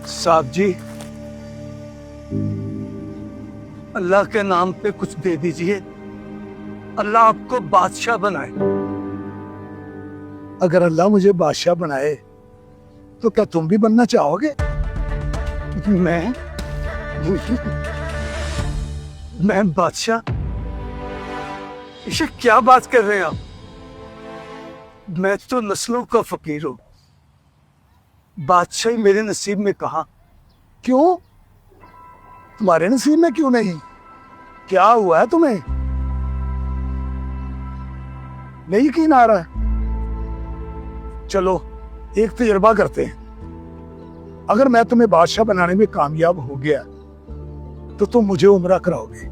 साहब जी, अल्लाह के नाम पे कुछ दे दीजिए। अल्लाह आपको बादशाह बनाए। अगर अल्लाह मुझे बादशाह बनाए तो क्या तुम भी बनना चाहोगे? मैं बादशाह? ये क्या बात कर रहे हैं आप? मैं तो नस्लों का फकीर हूं। बादशाही मेरे नसीब में कहा। क्यों? तुम्हारे नसीब में क्यों नहीं? क्या हुआ है तुम्हें? नहीं यकीन आ रहा है? चलो एक तजर्बा करते हैं। अगर मैं तुम्हें बादशाह बनाने में कामयाब हो गया तो तुम मुझे उम्रा कराओगे,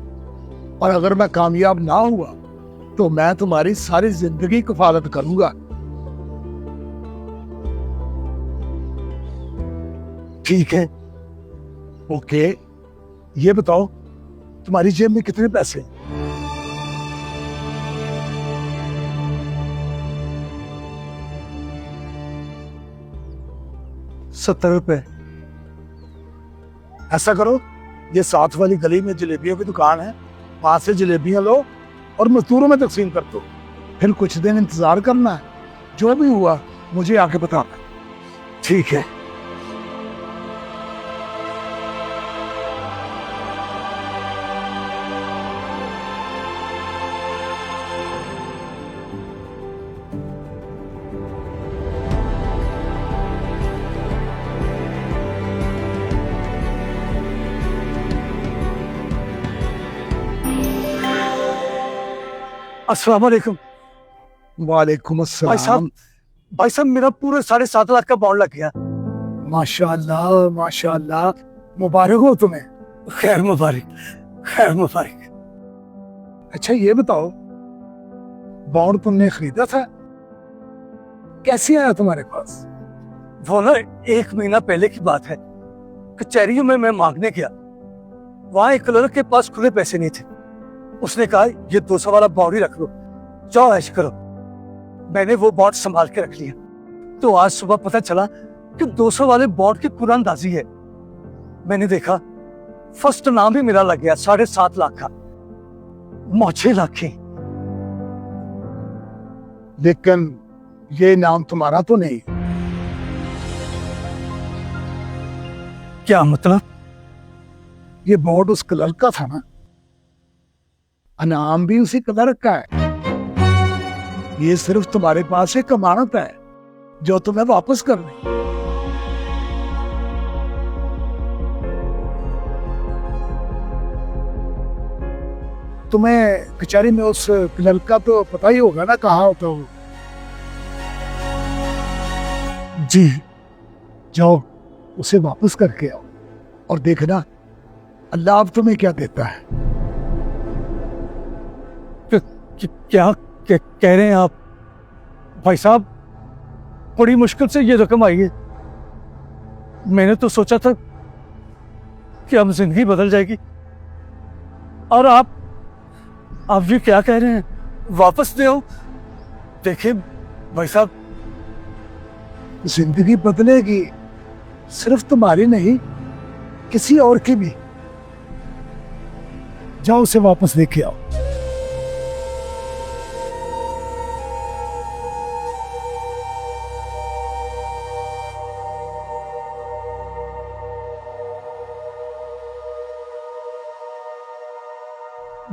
और अगर मैं कामयाब ना हुआ तो मैं तुम्हारी सारी जिंदगी कफालत करूंगा। ठीक है। ओके, ये बताओ तुम्हारी जेब में कितने पैसे हैं? ₹70। ऐसा करो, ये साथ वाली गली में जलेबियों की दुकान है, वहां से जलेबियां लो और मजदूरों में तकसीम कर दो। फिर कुछ दिन इंतजार करना है, जो भी हुआ मुझे आके बताना। ठीक है। अस्सलाम वालेकुम। वालेकुम भाई अस्सलाम। साहब मेरा पूरे 7.5 लाख का बॉन्ड लग गया। माशाअल्लाह माशाअल्लाह, मुबारक हो तुम्हें। खैर मुबारक, खैर मुबारक। अच्छा ये बताओ, बॉन्ड तुमने खरीदा था? कैसे आया तुम्हारे पास? वो ना 1 महीना पहले की बात है। कचहरियों में मैं मांगने गया, वहां एक क्लर्क के पास खुले पैसे नहीं थे। उसने कहा ये 200 वाला बॉन्ड ही रख लो, जाओ ऐश करो। मैंने वो बॉन्ड संभाल के रख लिया। तो आज सुबह पता चला कि 200 वाले बॉन्ड की कुरानदाजी है। मैंने देखा फर्स्ट नाम ही मेरा लग गया, 7.5 लाख का। मौछे लाखी। लेकिन ये नाम तुम्हारा तो नहीं। क्या मतलब? ये बॉन्ड उस क्लर्क का था ना? अनाम भी उसी क्लर्क का है। ये सिर्फ तुम्हारे पास एक अमानत है जो तुम्हें वापस करनी। तुम्हें कचहरी में उस क्लर्क का तो पता ही होगा ना, कहाँ होता हो? जी। जाओ उसे वापस करके आओ और देखना अल्लाह अब तुम्हें क्या देता है। क्या कह रहे हैं आप? भाई साहब, बड़ी मुश्किल से ये रकम आई है। मैंने तो सोचा था कि अब जिंदगी बदल जाएगी, और आप ये क्या कह रहे हैं? वापस दे आओ। देखिए भाई साहब, जिंदगी बदलेगी, सिर्फ तुम्हारी नहीं किसी और की भी। जाओ उसे वापस लेके आओ।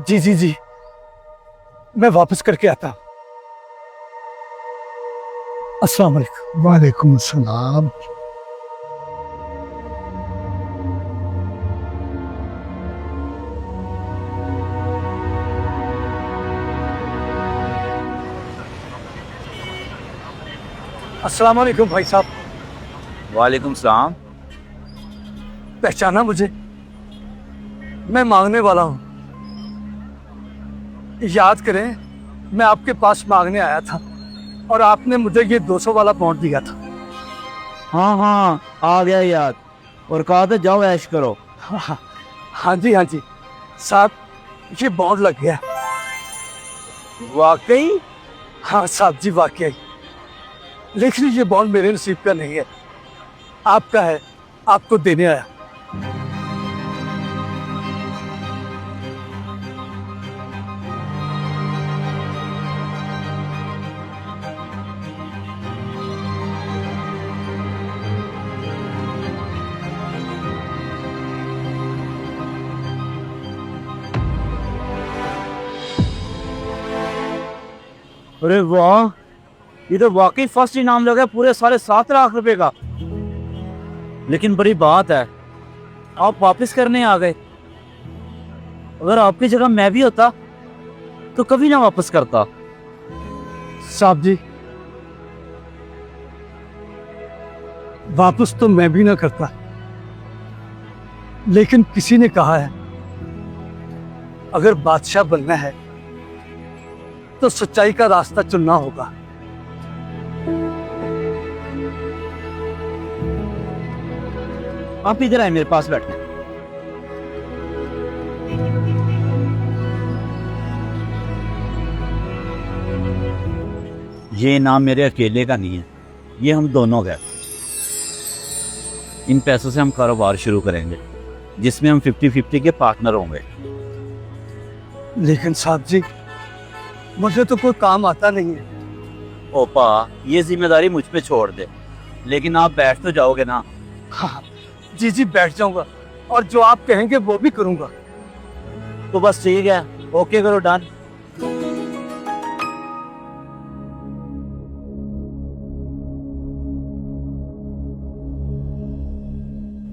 जी जी जी, मैं वापस करके आता हूं। अस्सलाम वालेकुम। वालेकुम सलाम। अस्सलाम वालेकुम भाई साहब। वालेकुम सलाम। पहचाना मुझे? मैं मांगने वाला हूं। याद करें, मैं आपके पास मांगने आया था और आपने मुझे ये 200 वाला बॉन्ड दिया था। हाँ हाँ, आ गया याद। और कहा था जाओ ऐश करो। हाँ जी हाँ जी साहब, ये बॉन्ड लग गया। वाकई? हाँ साहब जी, वाकई। लेकिन ये बॉन्ड मेरे नसीब का नहीं है, आपका है। आपको देने आया। अरे वाह, ये तो वाकई फर्स्ट इनाम लगा पूरे 7.5 लाख रुपए का। लेकिन बड़ी बात है, आप वापस करने आ गए। अगर आपकी जगह मैं भी होता तो कभी ना वापस करता। साहब जी, वापस तो मैं भी ना करता, लेकिन किसी ने कहा है अगर बादशाह बनना है तो सच्चाई का रास्ता चुनना होगा। आप इधर आए, मेरे पास बैठे। ये इनाम मेरे अकेले का नहीं है, ये हम दोनों का। इन पैसों से हम कारोबार शुरू करेंगे जिसमें हम 50-50 के पार्टनर होंगे। लेकिन साहब जी, मुझे तो कोई काम आता नहीं है। ओपा, ये जिम्मेदारी मुझ पे छोड़ दे। लेकिन आप बैठ तो जाओगे ना? हाँ जी जी, बैठ जाऊंगा और जो आप कहेंगे वो भी करूंगा। तो बस ठीक है, ओके करो, डन।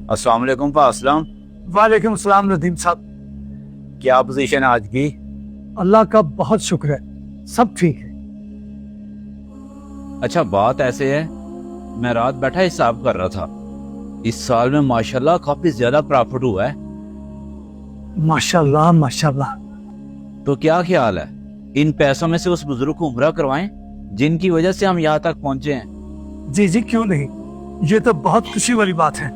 अस्सलाम वालेकुम असलम। वालेकुम सलाम नदीम साहब। क्या पोजीशन है आज की? अल्लाह का बहुत शुक्र है, सब ठीक है। अच्छा, बात ऐसे है, मैं रात बैठा हिसाब कर रहा था। इस साल में माशाल्लाह काफी ज्यादा प्रॉफिट हुआ है। माशाल्लाह माशाल्लाह। तो क्या ख्याल है, इन पैसों में से उस बुजुर्ग को उम्रा करवाएं जिनकी वजह से हम यहाँ तक पहुंचे हैं? जी जी, क्यों नहीं, ये तो बहुत खुशी वाली बात है।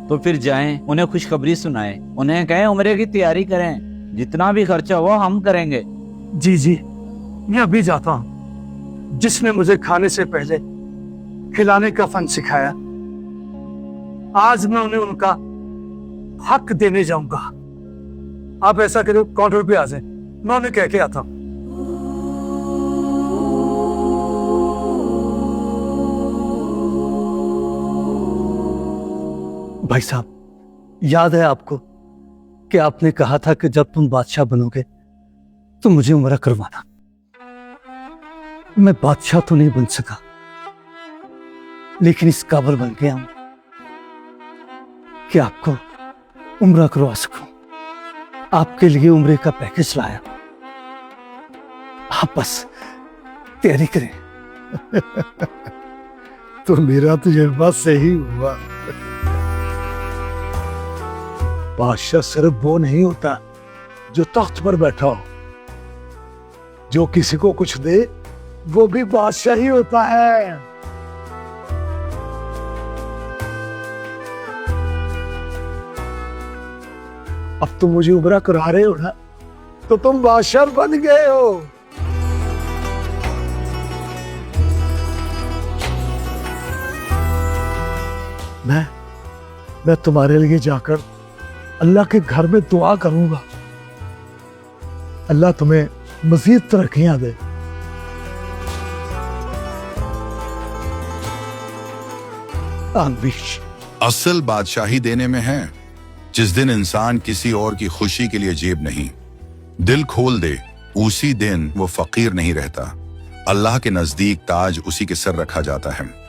तो फिर जाएं, उन्हें खुशखबरी सुनाएं, उन्हें कहें उम्रे की तैयारी करें, जितना भी खर्चा हुआ हम करेंगे। जी जी, मैं अभी जाता हूँ। जिसने मुझे खाने से पहले खिलाने का फन सिखाया, आज मैं उन्हें उनका हक देने जाऊंगा। आप ऐसा करो, काउंटर पे आ जाए, मैं उन्हें कह के आता हूँ। भाई साहब, याद है आपको कि आपने कहा था कि जब तुम बादशाह बनोगे तो मुझे उम्रा करवाना। मैं बादशाह तो नहीं बन सका, लेकिन इस काबिल बन गया हूं कि आपको उम्रा करवा सकूं। आपके लिए उम्रे का पैकेज लाया, आप बस तैयारी करें। तो मेरा तजुर्बा सही हुआ। बादशाह सिर्फ वो नहीं होता जो तख्त पर बैठा हो, जो किसी को कुछ दे वो भी बादशाह ही होता है। अब तुम मुझे उम्रा करा रहे हो ना, तो तुम बादशाह बन गए हो। मैं तुम्हारे लिए जाकर अल्लाह के घर में दुआ करूंगा, अल्लाह तुम्हें मजीद तरक्कियां दे। असल बादशाही देने में है, जिस दिन इंसान किसी और की खुशी के लिए जेब नहीं, दिल खोल दे, उसी दिन वो फकीर नहीं रहता। अल्लाह के नजदीक ताज उसी के सर रखा जाता है।